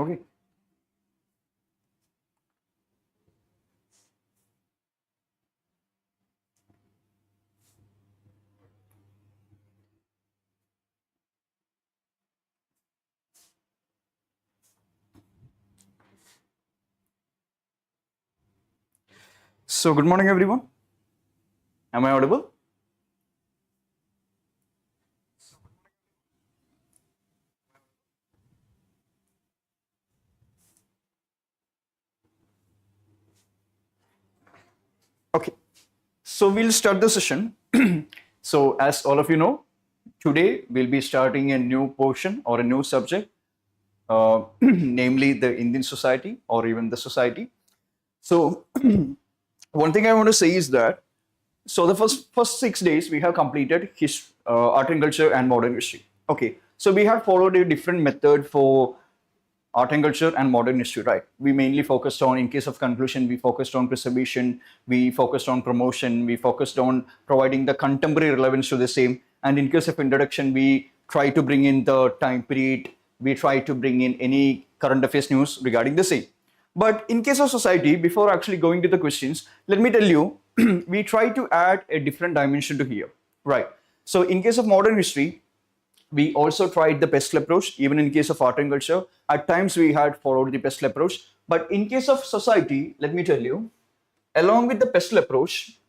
Okay. So good morning, everyone. Am I audible? Okay. So we'll start the session. So as all of you know, today we'll be starting a new portion or a new subject, namely the Indian society or even the society. So one thing I want to say is that so the first 6 days we have completed art and culture and modern history. Okay, so we have followed a different method for art and culture and modern history, right? We mainly focused on, in case of conclusion, we focused on preservation, we focused on promotion, we focused on providing the contemporary relevance to the same. And in case of introduction, we try to bring in the time period, we try to bring in any current affairs news regarding the same. But in case of society, before actually going to the questions, let me tell you, we try to add a different dimension to here, right? So in case of modern history, we also tried the pestle approach. Even in case of art and culture, at times we had followed the pestle approach. But in case of society, let me tell you, along with the pestle approach,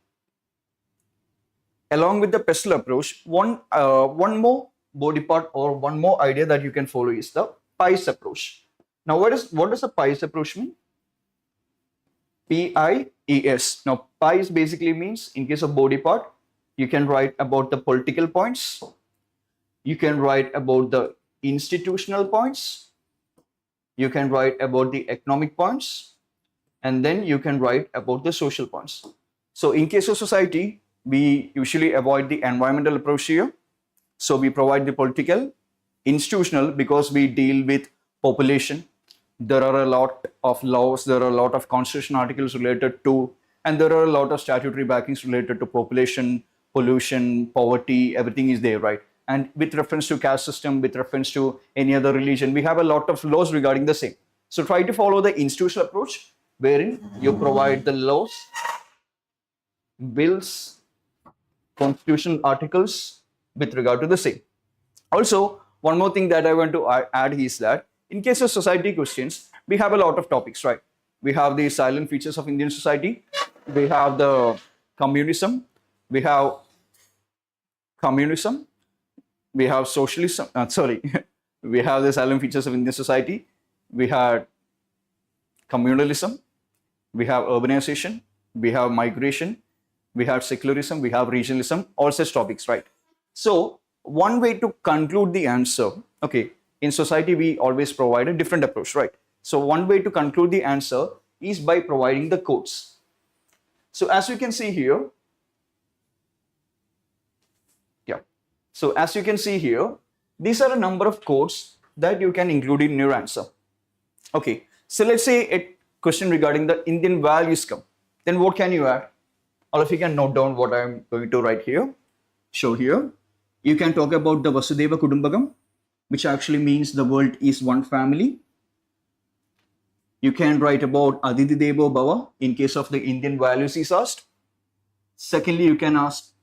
one more body part or one more idea that you can follow is the pies approach. Now, what does the pies approach mean? PIES. Now, pies basically means, in case of body part, you can write about the political points, you can write about the institutional points, you can write about the economic points, and then you can write about the social points. So in case of society, we usually avoid the environmental approach here. So we provide the political, institutional, because we deal with population. There are a lot of laws, there are a lot of constitution articles related to, and there are a lot of statutory backings related to population, pollution, poverty, everything is there, right? And with reference to caste system, with reference to any other religion, we have a lot of laws regarding the same. So try to follow the institutional approach, wherein you provide the laws, bills, constitutional articles with regard to the same. Also, one more thing that I want to add is that in case of society questions, we have a lot of topics, right? We have the silent features of Indian society, we have the communism, we have socialism, we have the silent features of Indian society, we have communalism, we have urbanization, we have migration, we have secularism, we have regionalism, all such topics, right? So one way to conclude the answer, okay, in society we always provide a different approach, right? So one way to conclude the answer is by providing the quotes. So as you can see here, so as you can see here, these are a number of quotes that you can include in your answer. Okay, so let's say a question regarding the Indian values come. Then what can you add? All of you can note down what I'm going to write here, show here. You can talk about the Vasudeva Kudumbakam, which actually means the world is one family. You can write about Aditi Devo Bhava in case of the Indian values is asked. Secondly, you can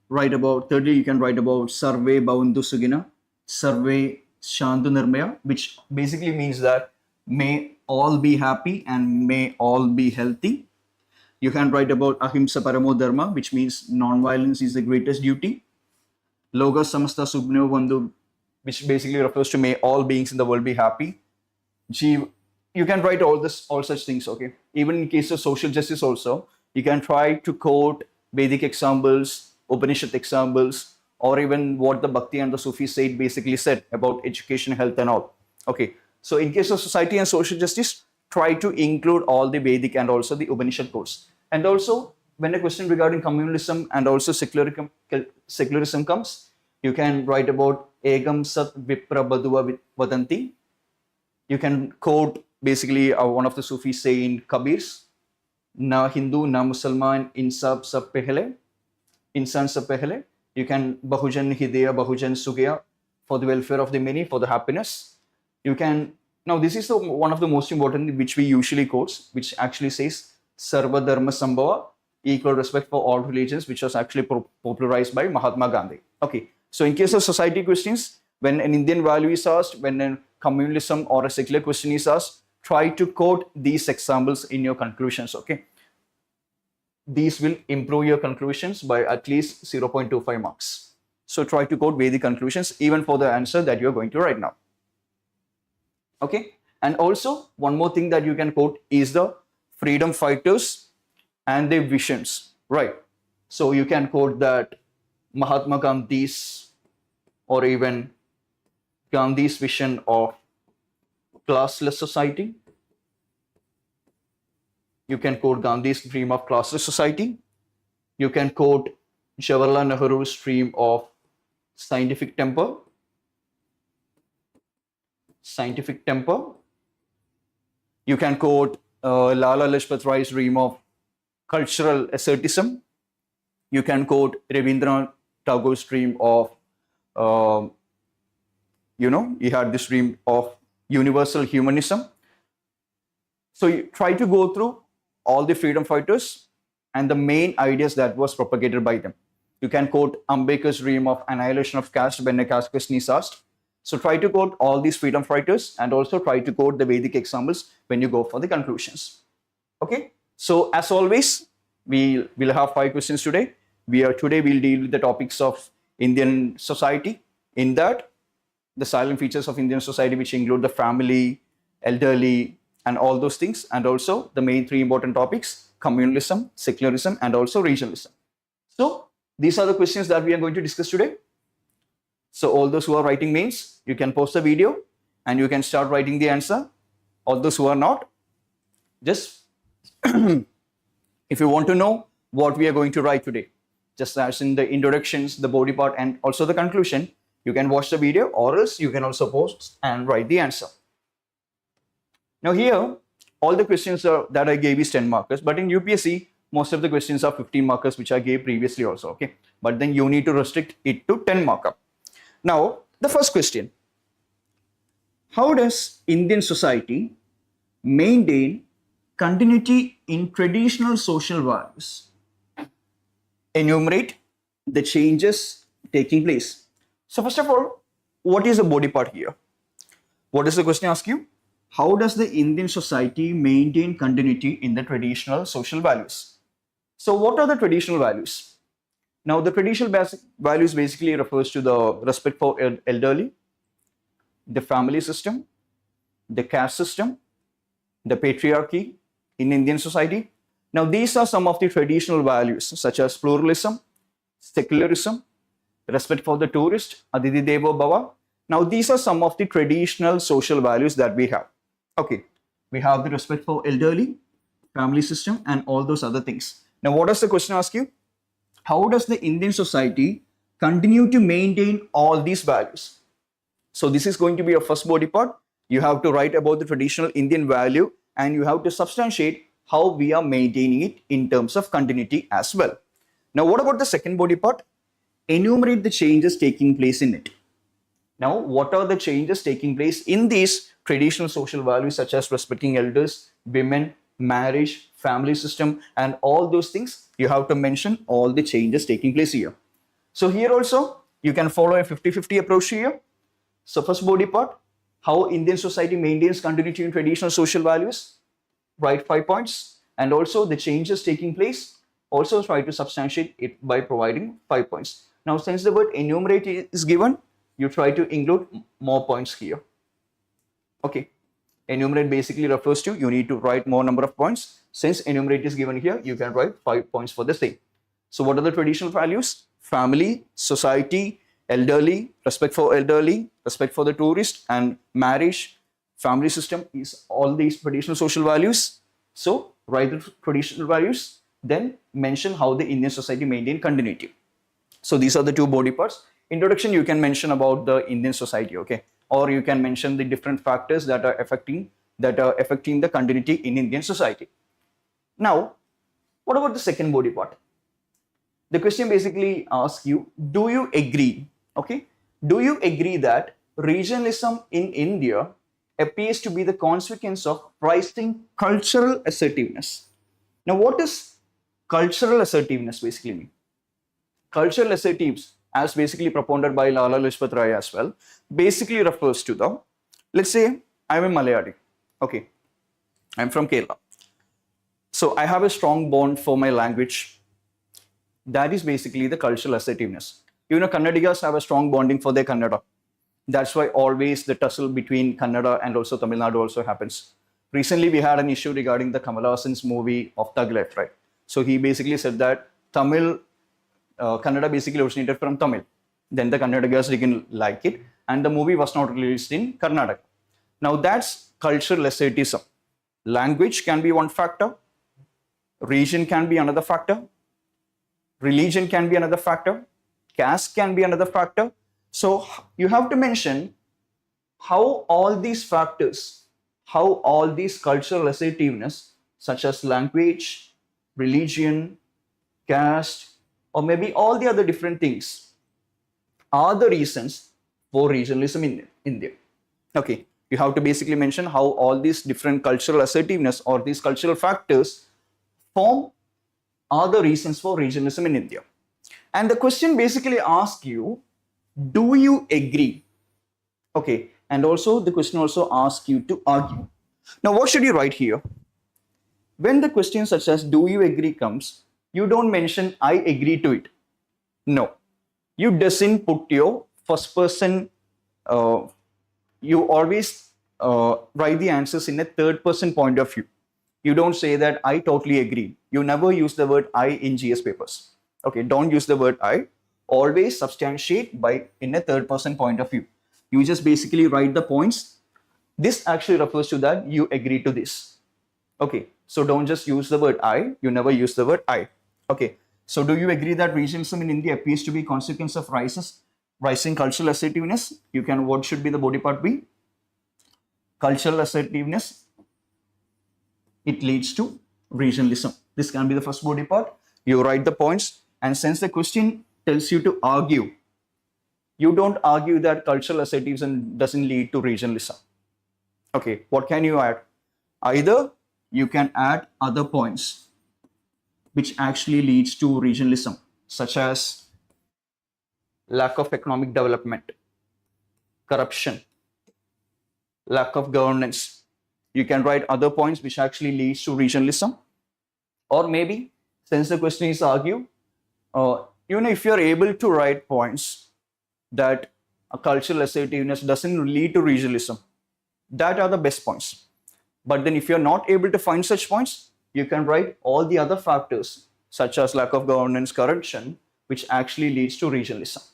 write about Sarve Bhavantu Sugina, Sarve Shantu Nirmaya, which basically means that may all be happy and may all be healthy. You can write about Ahimsa Paramo Dharma, which means non-violence is the greatest duty. Loga Samasta Subhno Bandhu, which basically refers to may all beings in the world be happy. You can write all such things, okay? Even in case of social justice also, you can try to quote Vedic examples, Upanishad examples, or even what the Bhakti and the Sufi said basically said about education, health and all. Okay, so in case of society and social justice, try to include all the Vedic and also the Upanishad quotes. And also, when a question regarding communalism and also secularism comes, you can write about Egam Sat Vipra Baduva Vadanti. You can quote basically one of the Sufis saying Kabir's, Na Hindu, na Musalman, Insab Sab Pehle. Insan se pehle, you can Bahujan Hidaya, Bahujan Sugaya, for the welfare of the many, for the happiness. You can Now, this is one of the most important which we usually quotes, which actually says Sarva Dharma Sambhava, equal respect for all religions, which was actually popularized by Mahatma Gandhi. Okay, so in case of society questions, when an Indian value is asked, when a communalism or a secular question is asked, try to quote these examples in your conclusions. Okay, these will improve your conclusions by at least 0.25 marks. So try to quote Vedic conclusions even for the answer that you're going to write now. Okay, and also one more thing that you can quote is the freedom fighters and their visions, right? So you can quote that Mahatma Gandhi's or even Gandhi's vision of classless society. You can quote Gandhi's dream of classless society. You can quote Jawaharlal Nehru's dream of scientific temper. You can quote Lala Lajpat Rai's dream of cultural asceticism. You can quote Rabindranath Tagore's dream of, he had this dream of universal humanism. So you try to go through all the freedom fighters and the main ideas that was propagated by them. You can quote Ambedkar's dream of annihilation of caste when a caste question is asked. So try to quote all these freedom fighters and also try to quote the Vedic examples when you go for the conclusions. Okay. So as always, we will have 5 questions today. Today we'll deal with the topics of Indian society. In that, the silent features of Indian society, which include the family, elderly, and all those things, and also the main 3 important topics: communalism, secularism, and also regionalism. So these are the questions that we are going to discuss today. So all those who are writing mains, you can pause the video and you can start writing the answer. All those who are not, just if you want to know what we are going to write today, just as in the introductions, the body part, and also the conclusion, you can watch the video, or else you can also pause and write the answer. Now here, all the questions that I gave is 10 markers, but in UPSC, most of the questions are 15 markers, which I gave previously also, okay? But then you need to restrict it to 10 marker. Now, the first question: how does Indian society maintain continuity in traditional social values? Enumerate the changes taking place. So first of all, what is the body part here? What does the question ask you? How does the Indian society maintain continuity in the traditional social values? So what are the traditional values? Now, the traditional values basically refers to the respect for elderly, the family system, the caste system, the patriarchy in Indian society. Now, these are some of the traditional values such as pluralism, secularism, respect for the tourist, Aditi Devo Bhava. Now, these are some of the traditional social values that we have. Okay, we have the respect for elderly, family system, and all those other things. Now, what does the question ask you? How does the Indian society continue to maintain all these values? So this is going to be your first body part. You have to write about the traditional Indian value and you have to substantiate how we are maintaining it in terms of continuity as well. Now, what about the second body part? Enumerate the changes taking place in it. Now, what are the changes taking place in these traditional social values such as respecting elders, women, marriage, family system, and all those things? You have to mention all the changes taking place here. So here also, you can follow a 50-50 approach here. So first body part, how Indian society maintains continuity in traditional social values. Write 5 points. And also the changes taking place, also try to substantiate it by providing 5 points. Now, since the word enumerate is given, you try to include more points here. Okay. Enumerate basically refers to you need to write more number of points. Since enumerate is given here, you can write 5 points for the same. So what are the traditional values? Family, society, elderly, respect for the tourist, and marriage, family system is all these traditional social values. So write the traditional values, then mention how the Indian society maintain continuity. So these are the 2 body parts. Introduction, you can mention about the Indian society, okay? Or you can mention the different factors that are affecting the continuity in Indian society. Now, what about the second body part? The question basically asks you, do you agree, okay? Do you agree that regionalism in India appears to be the consequence of rising cultural assertiveness. Now, what does cultural assertiveness basically mean? Cultural assertives, as basically propounded by Lala Lajpat Rai as well, basically refers to the, let's say I'm a Malayali, okay, I'm from Kerala. So I have a strong bond for my language. That is basically the cultural assertiveness. You know, Kannadigas have a strong bonding for their Kannada. That's why always the tussle between Kannada and also Tamil Nadu also happens. Recently, we had an issue regarding the Kamal Hassan's movie of Thug Life, right? So he basically said that Kannada basically originated from Tamil. Then the Kannadigas didn't like it, and the movie was not released in Karnataka. Now that's cultural assertism. Language can be one factor, region can be another factor, religion can be another factor, caste can be another factor. So you have to mention how all these factors, how all these cultural assertiveness, such as language, religion, caste, or maybe all the other different things, are the reasons for regionalism in India. Okay, you have to basically mention how all these different cultural assertiveness or these cultural factors are the reasons for regionalism in India. And the question basically asks you, do you agree? Okay, and also the question also asks you to argue. Now, what should you write here? When the question such as do you agree comes, you don't mention I agree to it. No, you doesn't put your first person, you always write the answers in a third person point of view. You don't say that I totally agree. You never use the word I in GS papers. Okay, don't use the word I. Always substantiate by in a third person point of view. You just basically write the points. This actually refers to that you agree to this. Okay, so don't just use the word I. You never use the word I. Okay, so do you agree that regionalism in India appears to be a consequence of rising cultural assertiveness? You can, what should be the body part be? Cultural assertiveness, it leads to regionalism. This can be the first body part. You write the points, and since the question tells you to argue, you don't argue that cultural assertivism doesn't lead to regionalism. Okay, what can you add? Either you can add other points which actually leads to regionalism, such as lack of economic development, corruption, lack of governance. You can write other points which actually leads to regionalism. Or maybe, since the question is argue, if you're able to write points that a cultural assertiveness doesn't lead to regionalism, that are the best points. But then if you're not able to find such points, you can write all the other factors such as lack of governance, corruption, which actually leads to regionalism.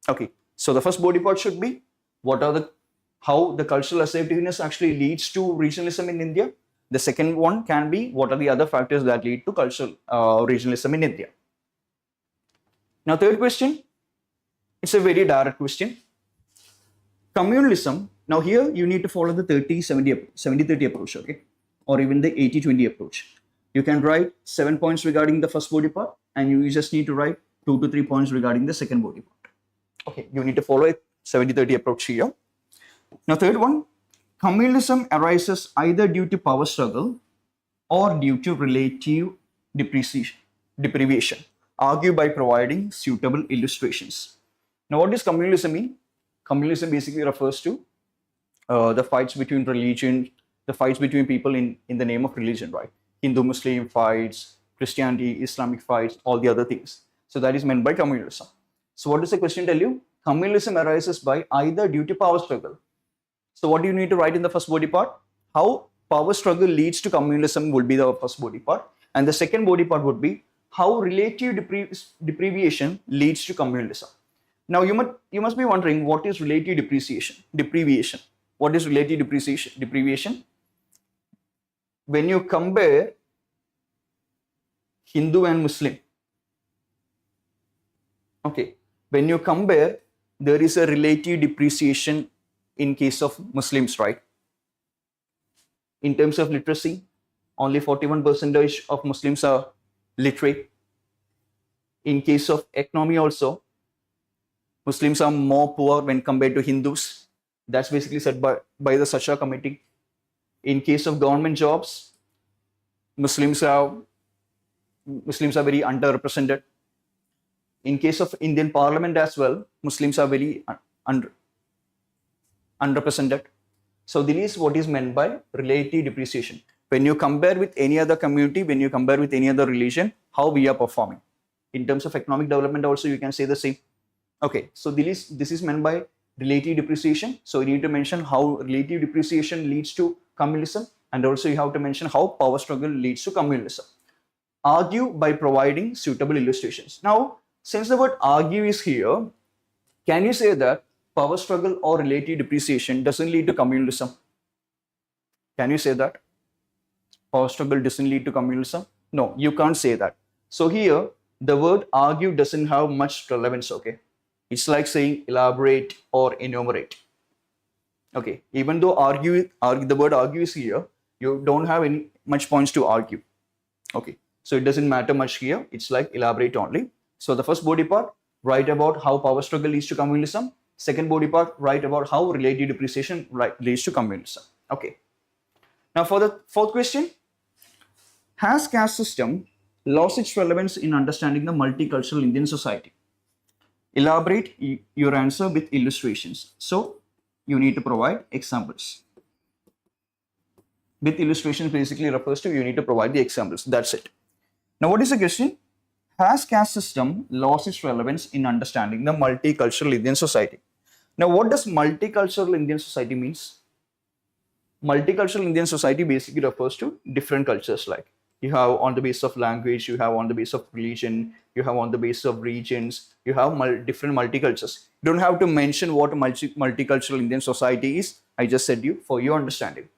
Okay, so the first body part should be how the cultural assertiveness actually leads to regionalism in India. The second one can be what are the other factors that lead to cultural regionalism in India. Now, third question, it's a very direct question. Communalism, now here you need to follow the 70-30 approach, okay? Or even the 80-20 approach. You can write 7 points regarding the first body part, and you just need to write 2 to 3 points regarding the second body part. Okay, you need to follow a 70-30 approach here. Now, third one, communalism arises either due to power struggle or due to relative deprivation. Argue by providing suitable illustrations. Now, what does communalism mean? Communalism basically refers to the fights between religion, the fights between people in the name of religion, right? Hindu-Muslim fights, Christianity, Islamic fights, all the other things. So that is meant by communalism. So what does the question tell you? Communalism arises by either due to power struggle. So what do you need to write in the first body part? How power struggle leads to communalism would be the first body part. And the second body part would be how relative deprivation leads to communalism. Now you must be wondering, what is relative deprivation? What is relative deprivation? When you compare Hindu and Muslim, okay, when you compare, there is a relative depreciation in case of Muslims, right? In terms of literacy, only 41% of Muslims are literate. In case of economy also, Muslims are more poor when compared to Hindus. That's basically set by the Sacha committee. In case of government jobs, Muslims are very underrepresented. In case of Indian Parliament as well, Muslims are very underrepresented. So this is what is meant by relative depreciation. When you compare with any other community, when you compare with any other religion, how we are performing. In terms of economic development also, you can say the same. Okay, so this is meant by relative depreciation. So you need to mention how relative depreciation leads to communalism, and also you have to mention how power struggle leads to communalism. Argue by providing suitable illustrations. Now, since the word argue is here, can you say that power struggle or relative depreciation doesn't lead to communalism? Can you say that? Power struggle doesn't lead to communalism? No, you can't say that. So here, the word argue doesn't have much relevance, okay? It's like saying elaborate or enumerate. Okay, even though the word argue is here, you don't have any much points to argue. Okay, so it doesn't matter much here. It's like elaborate only. So the first body part, write about how power struggle leads to communalism. Second body part, write about how relative depreciation leads to communism. Okay. Now for the fourth question, has caste system lost its relevance in understanding the multicultural Indian society? Elaborate your answer with illustrations. So you need to provide examples. With illustrations basically refers to you need to provide the examples. That's it. Now what is the question? Has caste system lost its relevance in understanding the multicultural Indian society? Now what does multicultural Indian society means? Multicultural Indian society basically refers to different cultures, like you have on the basis of language, you have on the basis of religion, you have on the basis of regions, you have different multicultures. You don't have to mention what multicultural Indian society is. I just said you for your understanding.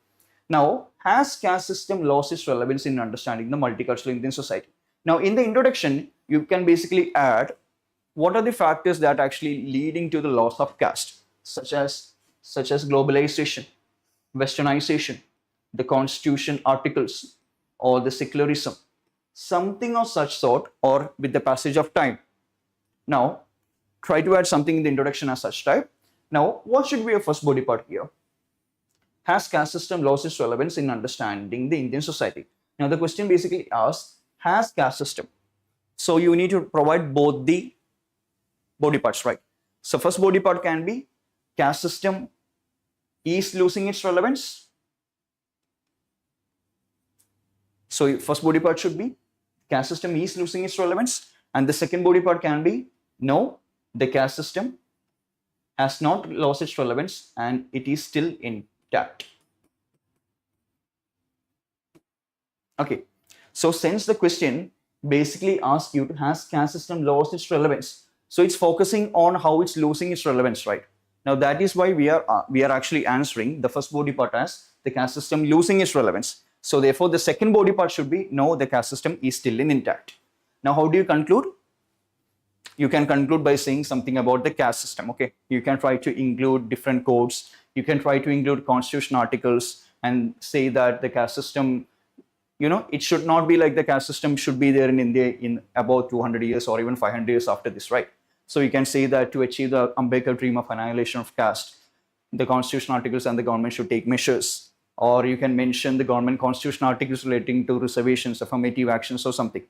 Now, has caste system lost its relevance in understanding the multicultural Indian society? Now, in the introduction, you can basically add what are the factors that are actually leading to the loss of caste, such as globalization, westernization, the constitution articles, or the secularism, something of such sort, or with the passage of time. Now, try to add something in the introduction as such type. Now, what should be your first body part here? Has caste system lost its relevance in understanding the Indian society? Now, the question basically asks, has caste system? So, you need to provide both the body parts, right? So, first body part can be caste system is losing its relevance. So, first body part should be caste system is losing its relevance, and the second body part can be no, the caste system has not lost its relevance and it is still intact. Okay, so since the question basically asks you to has caste system lost its relevance, so it's focusing on how it's losing its relevance, right? Now that is why we are actually answering the first body part as the caste system losing its relevance. So therefore the second body part should be no, the caste system is still intact. Now how do you conclude? You can conclude by saying something about the caste system. Okay, you can try to include different codes, you can try to include constitution articles and say that the caste system, you know, it should not be like the caste system should be there in India in about 200 years or even 500 years after this, right? So you can say that to achieve the Ambedkar dream of annihilation of caste, the constitution articles and the government should take measures. Or you can mention the government constitution articles relating to reservations, affirmative actions or something.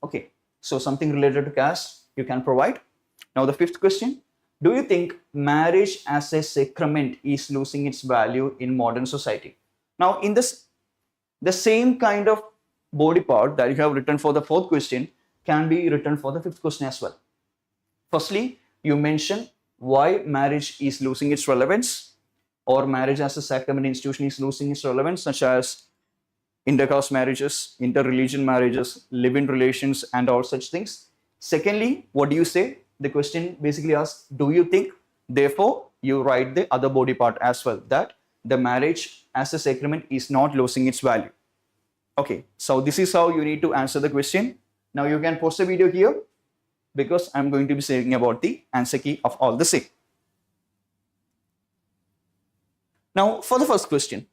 Okay, so something related to caste you can provide. Now the fifth question, do you think marriage as a sacrament is losing its value in modern society? Now in this, the same kind of body part that you have written for the fourth question can be written for the fifth question as well. Firstly, you mention why marriage is losing its relevance, or marriage as a sacrament institution is losing its relevance, such as intercaste marriages, inter-religion marriages, live-in relations, and all such things. Secondly, what do you say? The question basically asks, do you think? Therefore, you write the other body part as well, that the marriage as a sacrament is not losing its value. Okay, so this is how you need to answer the question. Now you can pause the video here because I'm going to be saying about the answer key of all the same. Now, for the first question,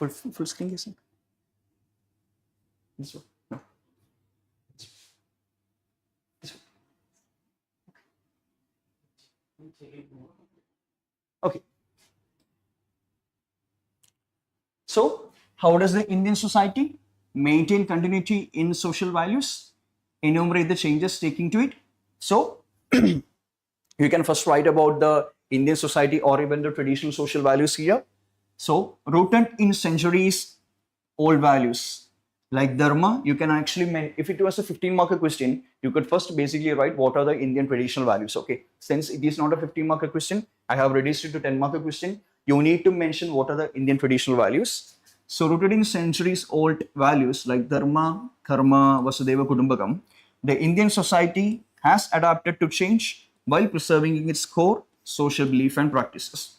full screen guessing. This one. No. This one. Okay. So, how does the Indian society maintain continuity in social values? Enumerate the changes taking to it. So, you can first write about the Indian society or even the traditional social values here. So, rooted in centuries old values like dharma, you can actually, if it was a 15-marker question, you could first basically write what are the Indian traditional values. Okay, since it is not a 15-marker question, I have reduced it to 10-marker question. You need to mention what are the Indian traditional values. So, rooted in centuries old values like dharma, karma, vasudeva kudumbakam, the Indian society has adapted to change while preserving its core social belief and practices.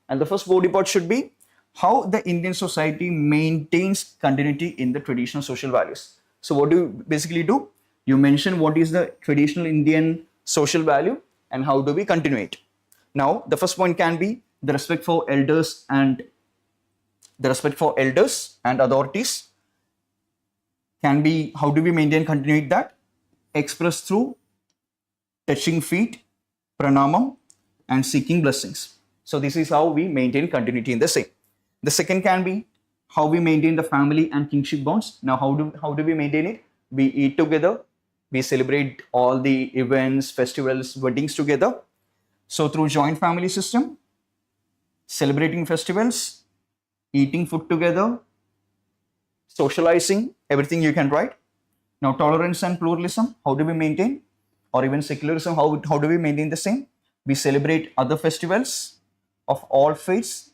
And the first body part should be how the Indian society maintains continuity in the traditional social values. So what do you basically do? You mention what is the traditional Indian social value and how do we continue it. Now, the first point can be the respect for elders and authorities. Can be how do we maintain continuity that? Expressed through touching feet, pranamam, and seeking blessings. So this is how we maintain continuity in the same. The second can be how we maintain the family and kinship bonds. Now, how do we maintain it? We eat together, we celebrate all the events, festivals, weddings together. So through joint family system, celebrating festivals, eating food together, socializing, everything you can write. Now, tolerance and pluralism, how do we maintain? Or even secularism, how do we maintain the same? We celebrate other festivals of all faiths,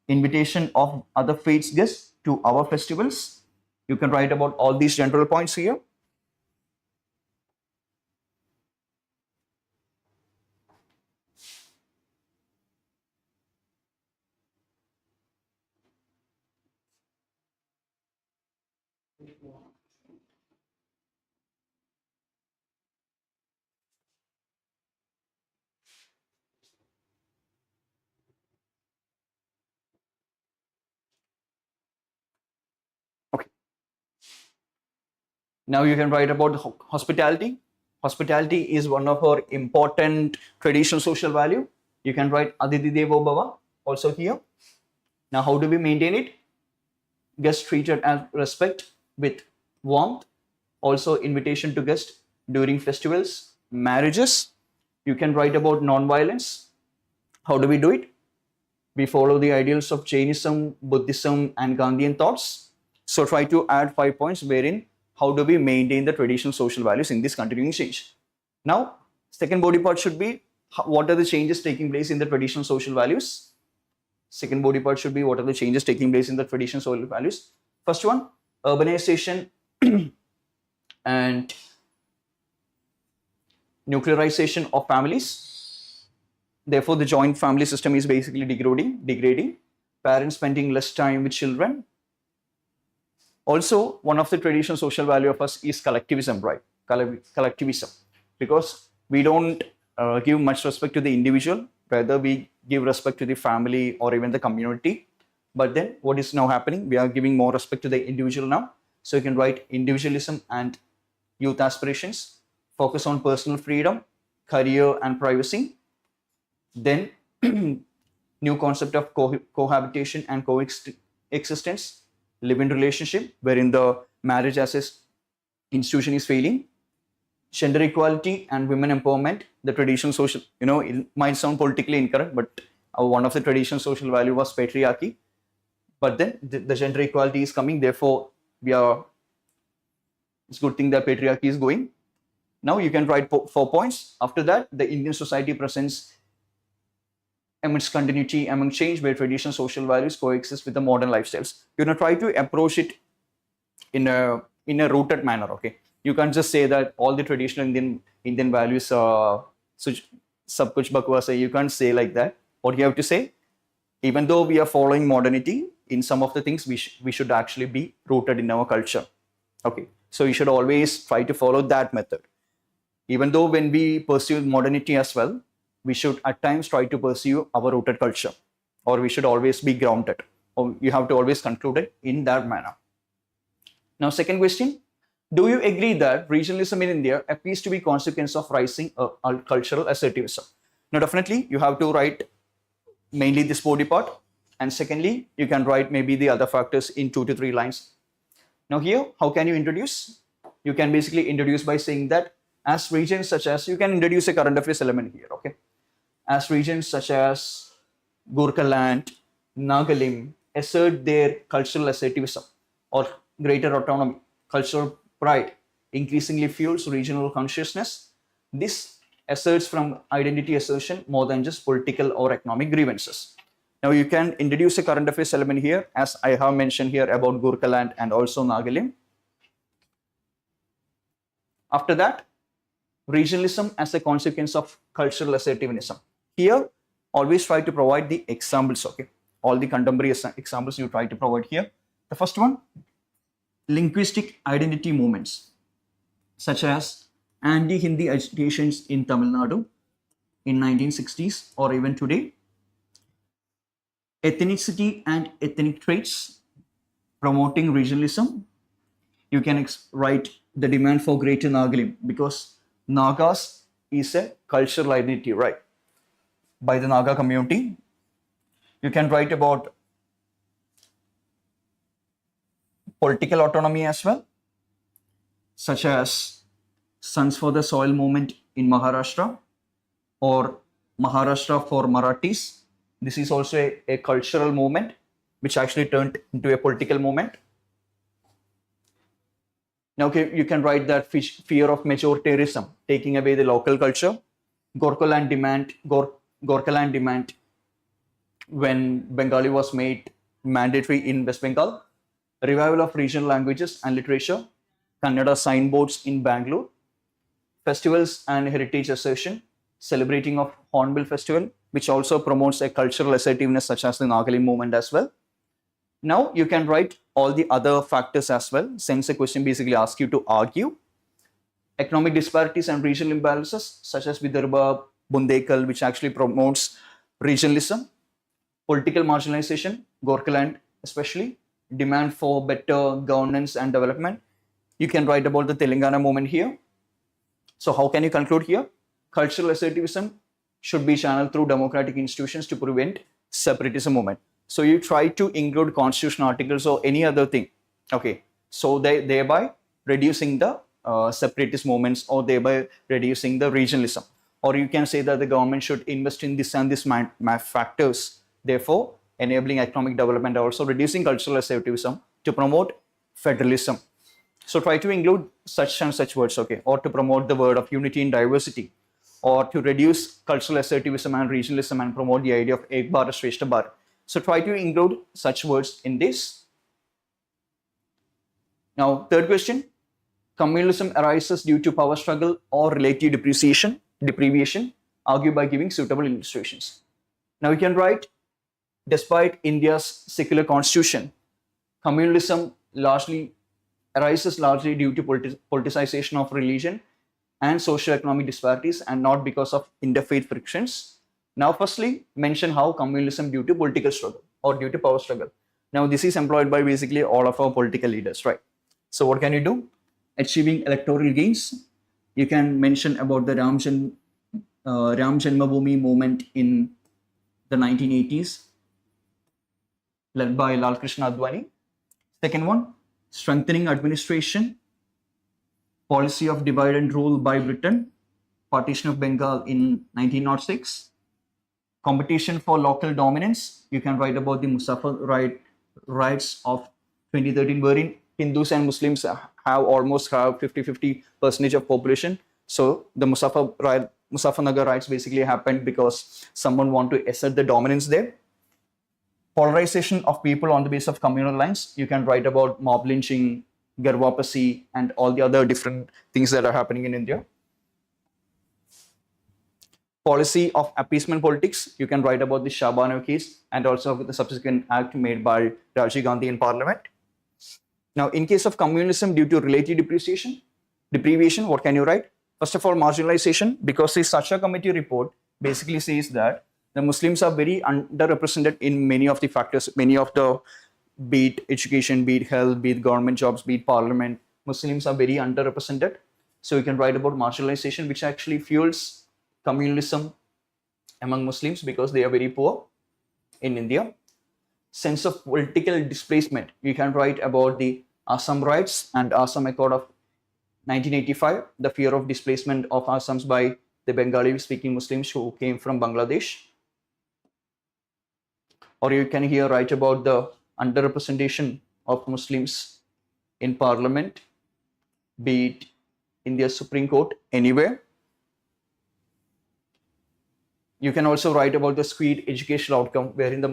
invitation of other faiths guests to our festivals. You can write about all these general points here. Okay. Now you can write about hospitality. Hospitality is one of our important traditional social value. You can write Aditi Devo Bhava also here. Now, how do we maintain it? Guests treated as respect with warmth. Also, invitation to guests during festivals, marriages. You can write about non-violence. How do we do it? We follow the ideals of Jainism, Buddhism, and Gandhian thoughts. So try to add 5 points wherein how do we maintain the traditional social values in this continuing change. Now, second body part should be what are the changes taking place in the traditional social values. Second body part should be what are the changes taking place in the traditional social values. First one, urbanization and nuclearization of families. Therefore, the joint family system is basically degrading. Parents spending less time with children. Also, one of the traditional social value of us is collectivism, right? Collectivism. Because we don't give much respect to the individual, rather we give respect to the family or even the community. But then what is now happening? We are giving more respect to the individual now. So you can write individualism and youth aspirations, focus on personal freedom, career and privacy. Then new concept of cohabitation and coexistence, live-in relationship, wherein the marriage as an institution is failing. Gender equality and women empowerment, the traditional social, it might sound politically incorrect, but one of the traditional social value was patriarchy. But then the gender equality is coming, therefore it's a good thing that patriarchy is going. Now you can write 4 points. After that, the Indian society presents amidst continuity among change where traditional social values coexist with the modern lifestyles. You're going to try to approach it in a rooted manner, okay? You can't just say that all the traditional Indian values are sab kuch bakwas hai. You can't say like that. What you have to say, even though we are following modernity, in some of the things we should actually be rooted in our culture. Okay, so you should always try to follow that method. Even though when we pursue modernity as well, we should at times try to pursue our rooted culture, or we should always be grounded. or you have to always conclude it in that manner. Now, second question, do you agree that regionalism in India appears to be consequence of rising cultural assertivism? Now, definitely you have to write mainly this body part, and secondly, you can write maybe the other factors in 2 to 3 lines. Now here, how can you introduce? You can basically introduce by saying that as regions such as, you can introduce a current affairs element here, okay? As regions such as Gurkhaland, Nagalim assert their cultural assertivism or greater autonomy, cultural pride increasingly fuels regional consciousness. This asserts from identity assertion more than just political or economic grievances. Now you can introduce a current affairs element here, as I have mentioned here about Gurkhaland and also Nagalim. After that, regionalism as a consequence of cultural assertivism. Here, always try to provide the examples, okay? All the contemporary examples you try to provide here. The first one, linguistic identity movements, such as anti-Hindi agitations in Tamil Nadu in 1960s or even today. Ethnicity and ethnic traits promoting regionalism. You can write the demand for greater Nagalim, because Nagas is a cultural identity, right? By the Naga community. You can write about political autonomy as well, such as Sons for the Soil movement in Maharashtra or Maharashtra for Marathis. This is also a cultural movement which actually turned into a political movement. Now, okay, you can write that fear of majoritarianism, taking away the local culture. Gorkhaland demand when Bengali was made mandatory in West Bengal. Revival of regional languages and literature. Kannada signboards in Bangalore. Festivals and heritage assertion. Celebrating of Hornbill Festival, which also promotes a cultural assertiveness such as the Nagalim movement as well. Now you can write all the other factors as well, since the question basically asks you to argue. Economic disparities and regional imbalances such as Vidarbha, Bundekal, which actually promotes regionalism. Political marginalization, Gorkhaland especially. Demand for better governance and development. You can write about the Telangana movement here. So how can you conclude here? Cultural assertivism should be channeled through democratic institutions to prevent separatism movement. So you try to include constitutional articles or any other thing, okay? So thereby reducing the separatist movements or thereby reducing the regionalism. Or you can say that the government should invest in this and this factors, therefore enabling economic development, also reducing cultural assertivism to promote federalism. So try to include such and such words, okay? Or to promote the word of unity in diversity, or to reduce cultural assertivism and regionalism and promote the idea of Ek Bharat Shrestha Bharat. So try to include such words in this. Now, third question, communalism arises due to power struggle or relative depreciation, argue by giving suitable illustrations. Now you can write, despite India's secular constitution, communalism arises largely due to politicization of religion and socio-economic disparities, and not because of interfaith frictions. Now, firstly, mention how communalism due to political struggle or due to power struggle. Now, this is employed by basically all of our political leaders, right? So, what can you do? Achieving electoral gains. You can mention about the Ram Janmabhoomi movement in the 1980s, led by Lal Krishna Advani. Second one, strengthening administration. Policy of divide and rule by Britain, partition of Bengal in 1906, competition for local dominance. You can write about the Muzaffar riots of 2013, wherein Hindus and Muslims have almost 50-50% of population. So the Muzaffarnagar riots basically happened because someone wanted to assert the dominance there. Polarization of people on the basis of communal lines. You can write about mob lynching, Garvapasi, and all the other different things that are happening in India. Policy of appeasement politics. You can write about the Shabana case and also the subsequent act made by Rajiv Gandhi in Parliament. Now, in case of communism due to relative depreciation, deprivation, what can you write? First of all, marginalization, because the Sacha committee report basically says that the Muslims are very underrepresented in many of the factors, many of the, be it education, be it health, be it government jobs, be it parliament. Muslims are very underrepresented. So you can write about marginalization, which actually fuels communalism among Muslims because they are very poor in India. Sense of political displacement. You can write about the Assam riots and Assam Accord of 1985, the fear of displacement of Assams by the Bengali-speaking Muslims who came from Bangladesh. Or you can here write about the underrepresentation of Muslims in parliament, be it in the Supreme Court, anywhere. You can also write about the skewed educational outcome, wherein the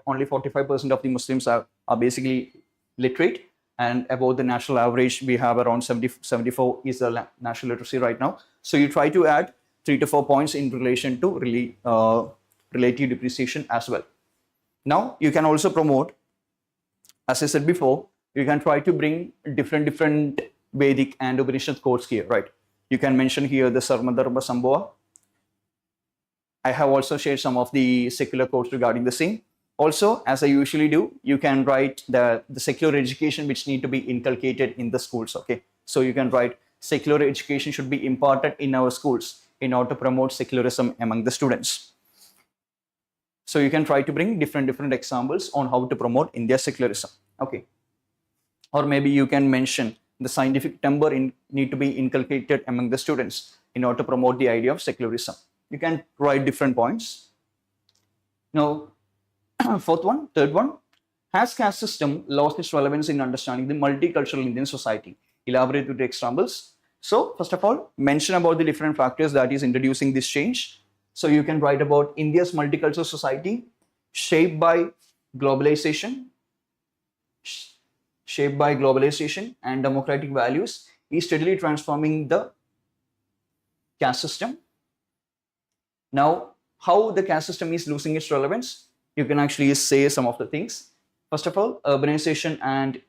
only 45% of the Muslims are basically literate, and above the national average, we have around 74 is the national literacy right now. So you try to add 3 to 4 points in relation to relative depreciation as well. Now, you can also promote, as I said before, you can try to bring different Vedic and Upanishad quotes here, right? You can mention here the Sarmadharma Sambhava. I have also shared some of the secular quotes regarding the same. Also, as I usually do, you can write the secular education which need to be inculcated in the schools, okay? So you can write secular education should be imparted in our schools in order to promote secularism among the students. So you can try to bring different examples on how to promote India's secularism, okay? Or maybe you can mention the scientific temper need to be inculcated among the students in order to promote the idea of secularism. You can write different points. Now, third one, has caste system lost its relevance in understanding the multicultural Indian society? Elaborate with the examples. So, first of all, mention about the different factors that is introducing this change. So, you can write about India's multicultural society shaped by globalization and democratic values is steadily transforming the caste system. Now, how the caste system is losing its relevance? You can actually say some of the things. First of all, urbanization and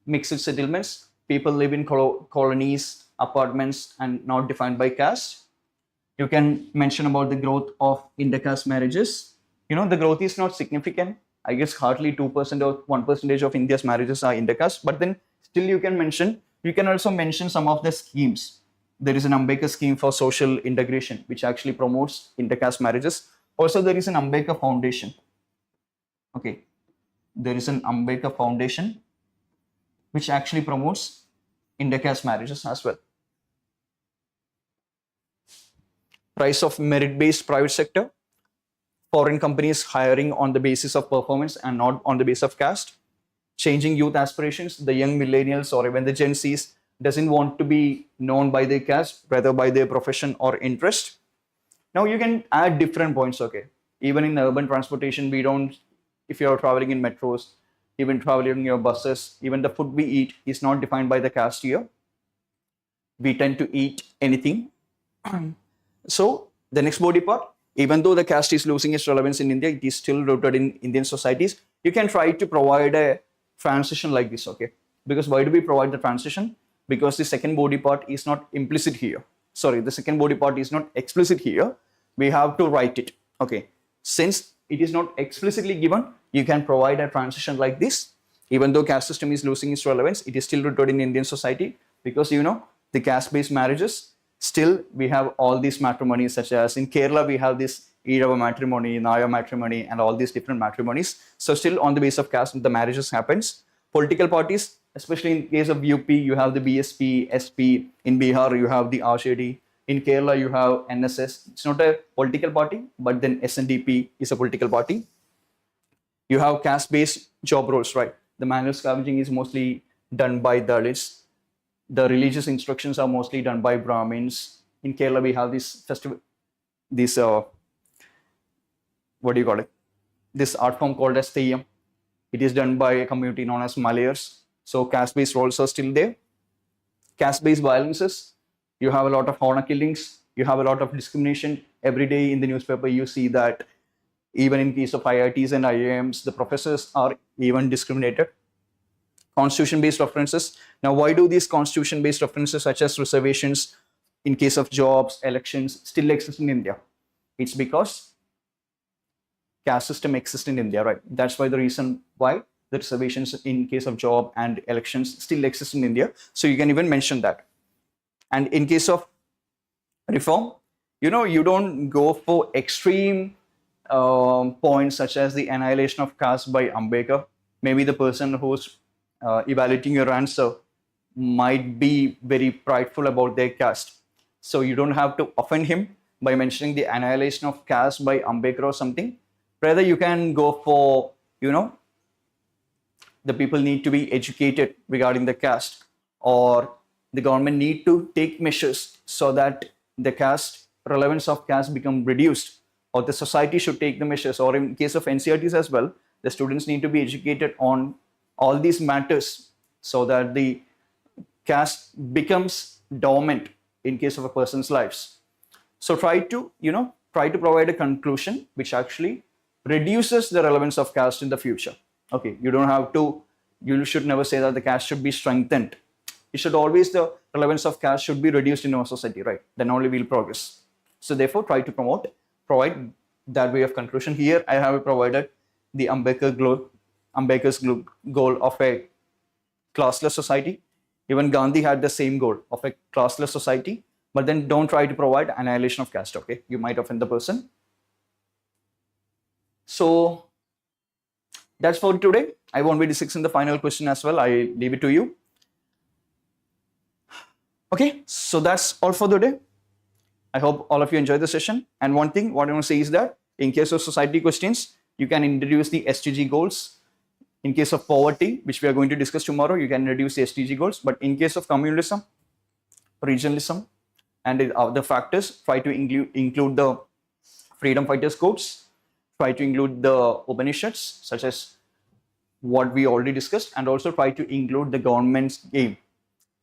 mixed settlements. People live in colonies, apartments, and not defined by caste. You can mention about the growth of intercaste marriages. You know, the growth is not significant. I guess hardly 2% or 1% of India's marriages are intercaste, but then still you can also mention some of the schemes. There is an Ambedkar scheme for social integration, which actually promotes intercaste marriages. Also, there is an Ambedkar Foundation. Okay, there is an Ambedkar Foundation, which actually promotes intercaste marriages as well. Rise of merit-based private sector. Foreign companies hiring on the basis of performance and not on the basis of caste. Changing youth aspirations. The young millennials or even the Gen Zs doesn't want to be known by their caste, rather by their profession or interest. Now you can add different points, okay? Even in urban transportation, if you're traveling in metros, even traveling in your buses, even the food we eat is not defined by the caste here. We tend to eat anything. So the next body part, even though the caste is losing its relevance in India, it is still rooted in Indian societies. You can try to provide a transition like this, okay? Because why do we provide the transition? Because the second body part is not implicit here. Sorry, the second body part is not explicit here. We have to write it, okay? Since it is not explicitly given, you can provide a transition like this. Even though caste system is losing its relevance, it is still rooted in Indian society because, you know, the caste-based marriages, still we have all these matrimonies, such as in Kerala, we have this Irava matrimony, Naya matrimony, and all these different matrimonies. So still on the basis of caste, the marriages happens. Political parties, especially in case of UP, you have the BSP, SP. In Bihar, you have the RJD. In Kerala, you have NSS. It's not a political party, but then SNDP is a political party. You have caste-based job roles, right? The manual scavenging is mostly done by Dalits. The religious instructions are mostly done by Brahmins. In Kerala, we have this festival, this this art form called as Theyyam. It is done by a community known as Malayars. So caste-based roles are still there. Caste-based violences, you have a lot of honor killings, you have a lot of discrimination. Every day in the newspaper, you see that even in case of IITs and IIMs, the professors are even discriminated. Constitution-based references. Now, why do these constitution-based references such as reservations in case of jobs, elections still exist in India? It's because caste system exists in India, right? That's why the reason why the reservations in case of job and elections still exist in India. So you can even mention that. And in case of reform, you don't go for extreme points such as the annihilation of caste by Ambedkar. Maybe the person who's evaluating your answer might be very prideful about their caste. So you don't have to offend him by mentioning the annihilation of caste by Ambedkar or something. Rather, you can go for, the people need to be educated regarding the caste, or the government need to take measures so that the caste relevance of caste become reduced, or the society should take the measures, or in case of NCRTs as well, the students need to be educated on all these matters so that the caste becomes dominant in case of a person's lives. So try to provide a conclusion which actually reduces the relevance of caste in the future. Okay, you should never say that the caste should be strengthened. It should always, the relevance of caste should be reduced in our society, right? Then only we'll progress. So therefore, try to provide that way of conclusion. Here, I have provided the Ambedkar's goal of a classless society. Even Gandhi had the same goal of a classless society, but then don't try to provide annihilation of caste, okay? You might offend the person. So that's for today. I won't be discussing the final question as well. I leave it to you. Okay, so that's all for today. I hope all of you enjoyed the session. And one thing, what I want to say is that in case of society questions, you can introduce the SDG goals. In case of poverty, which we are going to discuss tomorrow, you can reduce the SDG goals. But in case of communalism, regionalism, and the other factors, try to include the freedom fighters quotes, try to include the Upanishads, such as what we already discussed, and also try to include the government's aim,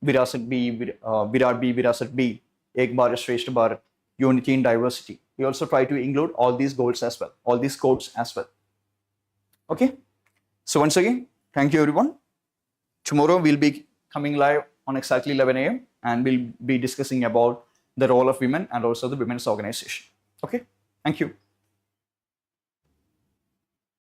Virasat B, Virat B, Virasat B, Ek Bharat, Shrestha Bharat, unity in diversity. We also try to include all these goals as well, all these quotes as well. Okay. So once again, thank you everyone. Tomorrow we'll be coming live on exactly 11 a.m. and we'll be discussing about the role of women and also the women's organization. Okay. Thank you.